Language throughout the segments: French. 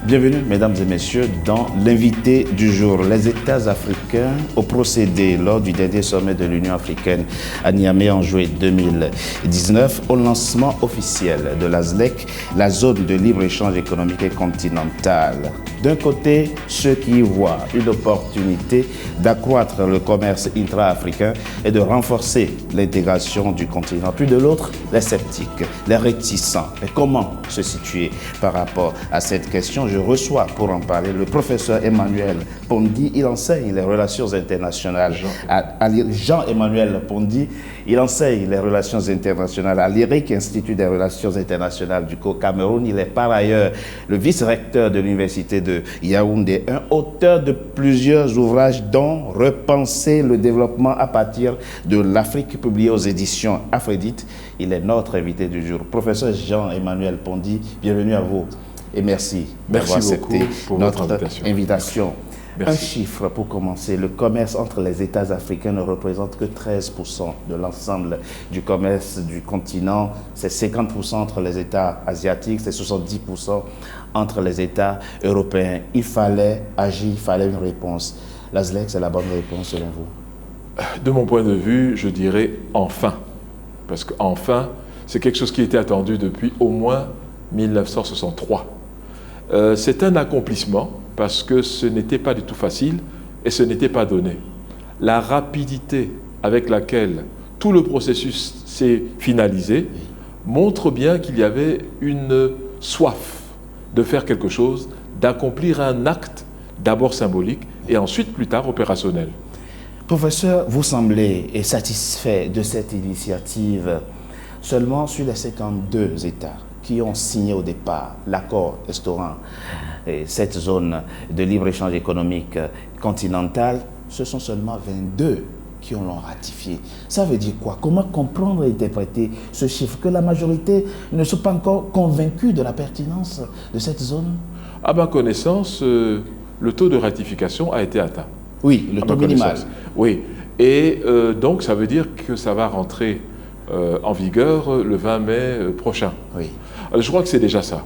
Bienvenue, mesdames et messieurs, dans l'invité du jour. Les États africains ont procédé lors du dernier sommet de l'Union africaine à Niamey en juillet 2019 au lancement officiel de la ZLEC, la zone de libre-échange économique et continentale. D'un côté, ceux qui y voient une opportunité d'accroître le commerce intra-africain et de renforcer l'intégration du continent. Puis de l'autre, les sceptiques, les réticents. Mais comment se situer par rapport à cette question? Je reçois pour en parler le professeur Emmanuel Pondi. Il enseigne les relations internationales Jean-Emmanuel Pondi. Il enseigne les relations internationales à l'IRIC, Institut des relations internationales du Cameroun. Il est par ailleurs le vice-recteur de l'université de Yaoundé, un auteur de plusieurs ouvrages dont Repenser le développement à partir de l'Afrique, publié aux éditions Afredite. Il est notre invité du jour. Professeur Jean-Emmanuel Pondi, bienvenue à vous. Et merci d'avoir accepté notre invitation. Merci. Un chiffre pour commencer, le commerce entre les États africains ne représente que 13% de l'ensemble du commerce du continent. C'est 50% entre les États asiatiques, c'est 70% entre les États européens. Il fallait agir, il fallait une réponse. La ZLEC, c'est la bonne réponse selon vous? De mon point de vue, je dirais enfin. Parce qu'enfin, c'est quelque chose qui était attendu depuis au moins 1963. C'est un accomplissement parce que ce n'était pas du tout facile et ce n'était pas donné. La rapidité avec laquelle tout le processus s'est finalisé montre bien qu'il y avait une soif de faire quelque chose, d'accomplir un acte d'abord symbolique et ensuite plus tard opérationnel. Professeur, vous semblez satisfait de cette initiative seulement sur les 52 États qui ont signé au départ l'accord instaurant cette zone de libre-échange économique continentale. Ce sont seulement 22 qui l'ont ratifié. Ça veut dire quoi? Comment comprendre et interpréter ce chiffre? Que la majorité ne sont pas encore convaincus de la pertinence de cette zone? À ma connaissance, le taux de ratification a été atteint. Oui, le taux minimal. Oui, et donc ça veut dire que ça va rentrer en vigueur le 20 mai prochain. Oui. Alors, je crois que c'est déjà ça.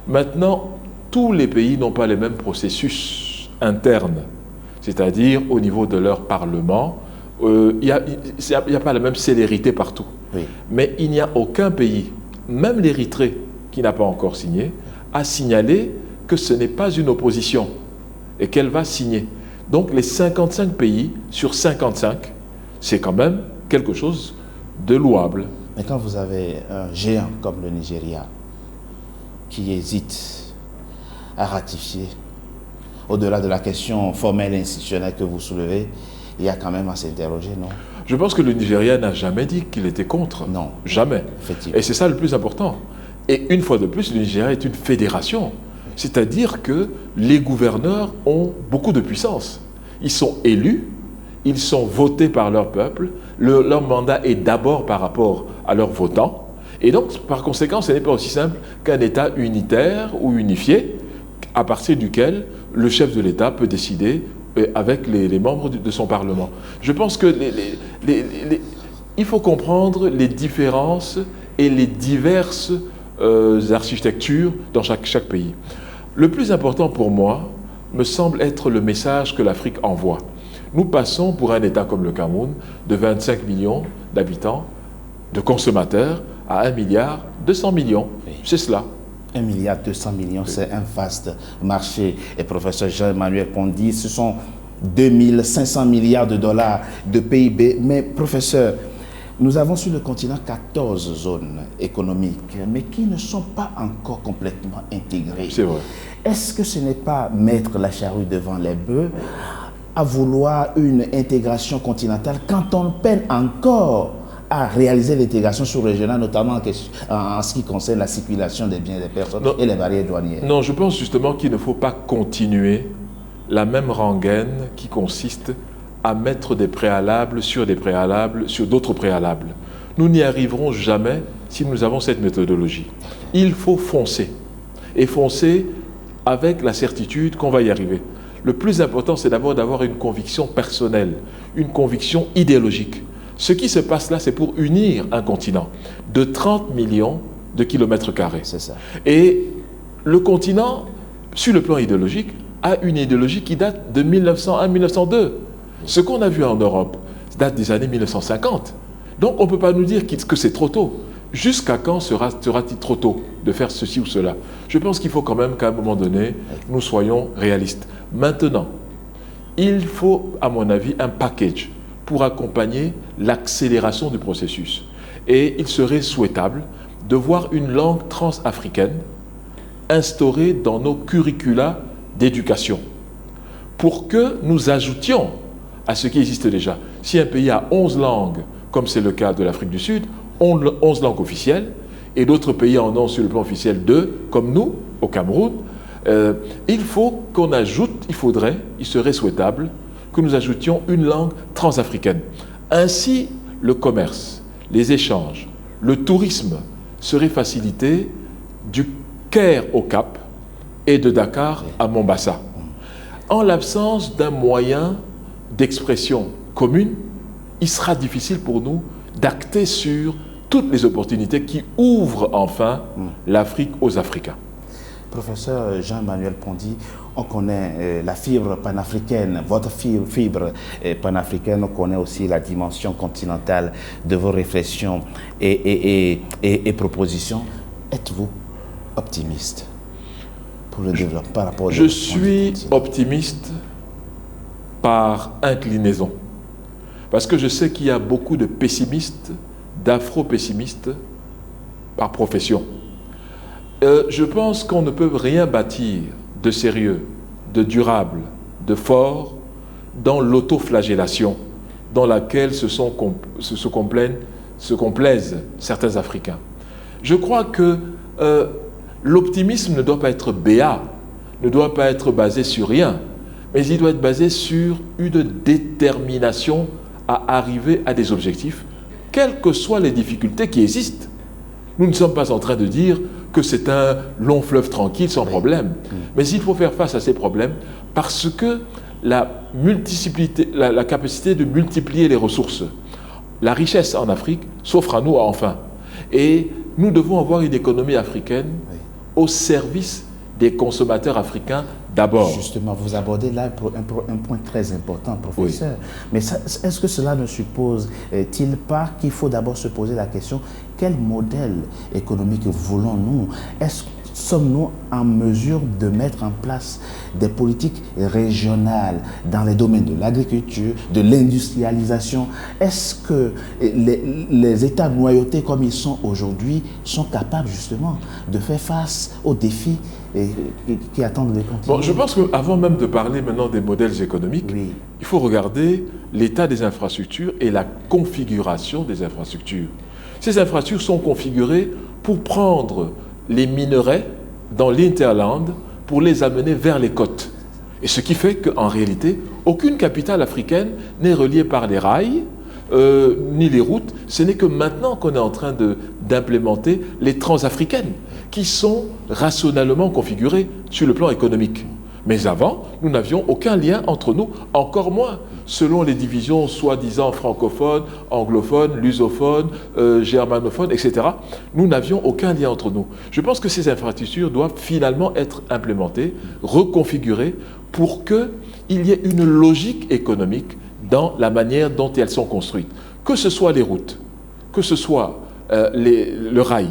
Maintenant, tous les pays n'ont pas les mêmes processus internes, c'est-à-dire au niveau de leur parlement, il n'y a pas la même célérité partout. Oui. Mais il n'y a aucun pays, même l'Érythrée, qui n'a pas encore signé, a signalé que ce n'est pas une opposition et qu'elle va signer. Donc les 55 pays sur 55, c'est quand même quelque chose de louable. Mais quand vous avez un géant comme le Nigeria qui hésite à ratifier, au-delà de la question formelle et institutionnelle que vous soulevez, il y a quand même à s'interroger, non? Je pense que le Nigeria n'a jamais dit qu'il était contre. Non. Jamais. Effectivement. Et c'est ça le plus important. Et une fois de plus, le Nigeria est une fédération. C'est-à-dire que les gouverneurs ont beaucoup de puissance. Ils sont élus, ils sont votés par leur peuple, leur mandat est d'abord par rapport à leurs votants. Et donc, par conséquent, ce n'est pas aussi simple qu'un État unitaire ou unifié, à partir duquel le chef de l'État peut décider avec les membres de son Parlement. Je pense que il faut comprendre les différences et les diverses architectures dans chaque pays. Le plus important pour moi me semble être le message que l'Afrique envoie. Nous passons pour un État comme le Cameroun de 25 millions d'habitants, de consommateurs, à 1,2 milliard. Oui. C'est cela. 1,2 milliard, oui. C'est un vaste marché. Et professeur Jean-Emmanuel Pondi, ce sont 2500 milliards de dollars de PIB. Mais professeur, nous avons sur le continent 14 zones économiques, mais qui ne sont pas encore complètement intégrées. C'est vrai. Est-ce que ce n'est pas mettre la charrue devant les bœufs à vouloir une intégration continentale quand on peine encore à réaliser l'intégration sous-régionale, notamment en ce qui concerne la circulation des biens et des personnes et les barrières douanières? Non, je pense justement qu'il ne faut pas continuer la même rengaine qui consiste à mettre des préalables sur d'autres préalables. Nous n'y arriverons jamais si nous avons cette méthodologie. Il faut foncer. Et foncer avec la certitude qu'on va y arriver. Le plus important, c'est d'abord d'avoir une conviction personnelle, une conviction idéologique. Ce qui se passe là, c'est pour unir un continent de 30 millions de kilomètres carrés. C'est ça. Et le continent sur le plan idéologique, a une idéologie qui date de 1901-1902. Ce qu'on a vu en Europe date des années 1950. Donc on ne peut pas nous dire que c'est trop tôt. Jusqu'à quand sera-t-il trop tôt de faire ceci ou cela? Je pense qu'il faut quand même qu'à un moment donné, nous soyons réalistes. Maintenant, il faut, à mon avis, un package pour accompagner l'accélération du processus. Et il serait souhaitable de voir une langue transafricaine instaurée dans nos curricula d'éducation pour que nous ajoutions à ce qui existe déjà. Si un pays a 11 langues, comme c'est le cas de l'Afrique du Sud, 11 langues officielles, et d'autres pays en ont sur le plan officiel 2, comme nous, au Cameroun, il faut qu'on ajoute, il serait souhaitable que nous ajoutions une langue transafricaine. Ainsi, le commerce, les échanges, le tourisme seraient facilités du Caire au Cap et de Dakar à Mombasa. En l'absence d'un moyen d'expression commune, il sera difficile pour nous d'acter sur toutes les opportunités qui ouvrent enfin l'Afrique aux Africains. Professeur Jean-Emmanuel Pondy, on connaît la fibre panafricaine, votre fibre panafricaine, on connaît aussi la dimension continentale de vos réflexions et propositions. Êtes-vous optimiste pour le développement par rapport Je suis optimiste par inclinaison, parce que je sais qu'il y a beaucoup de pessimistes, d'afro-pessimistes par profession. Je pense qu'on ne peut rien bâtir de sérieux, de durable, de fort dans l'autoflagellation dans laquelle se complaisent certains Africains. Je crois que l'optimisme ne doit pas être béat, ne doit pas être basé sur rien, mais il doit être basé sur une détermination à arriver à des objectifs, quelles que soient les difficultés qui existent. Nous ne sommes pas en train de dire que c'est un long fleuve tranquille sans problème, mais il faut faire face à ces problèmes parce que la capacité de multiplier les ressources, la richesse en Afrique s'offre à nous enfin. Et nous devons avoir une économie africaine au service des consommateurs africains d'abord. Justement, vous abordez là un point très important, professeur. Oui. Mais est-ce que cela ne suppose-t-il pas qu'il faut d'abord se poser la question, quel modèle économique voulons-nous? Sommes-nous en mesure de mettre en place des politiques régionales dans les domaines de l'agriculture, de l'industrialisation? Est-ce que les États noyautés comme ils sont aujourd'hui sont capables justement de faire face aux défis qui attendent les continents? Bon, je pense qu'avant même de parler maintenant des modèles économiques, il faut regarder l'état des infrastructures et la configuration des infrastructures. Ces infrastructures sont configurées pour prendre les minerais dans l'Interland pour les amener vers les côtes. Et ce qui fait qu'en réalité, aucune capitale africaine n'est reliée par les rails, ni les routes. Ce n'est que maintenant qu'on est en train d'implémenter les transafricaines, qui sont rationnellement configurées sur le plan économique. Mais avant, nous n'avions aucun lien entre nous, encore moins, selon les divisions soi-disant francophones, anglophones, lusophones, germanophones, etc. Nous n'avions aucun lien entre nous. Je pense que ces infrastructures doivent finalement être implémentées, reconfigurées, pour qu'il y ait une logique économique dans la manière dont elles sont construites. Que ce soit les routes, que ce soit le rail,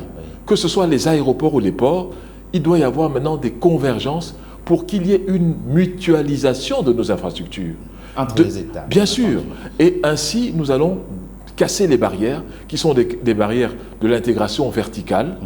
que ce soit les aéroports ou les ports, il doit y avoir maintenant des convergences pour qu'il y ait une mutualisation de nos infrastructures. Entre les États. Bien sûr. Et ainsi, nous allons casser les barrières, qui sont des barrières de l'intégration verticale,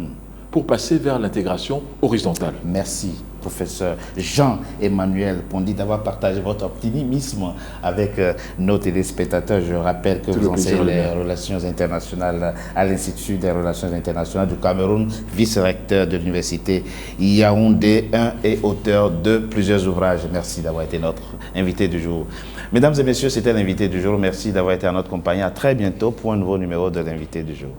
pour passer vers l'intégration horizontale. Merci, professeur Jean-Emmanuel Pondy, d'avoir partagé votre optimisme avec nos téléspectateurs. Je rappelle que vous enseignez les relations internationales à l'Institut des relations internationales du Cameroun, vice-recteur de l'Université Yaoundé 1 et auteur de plusieurs ouvrages. Merci d'avoir été notre invité du jour. Mesdames et messieurs, c'était l'invité du jour. Merci d'avoir été en notre compagnie. À très bientôt pour un nouveau numéro de l'invité du jour.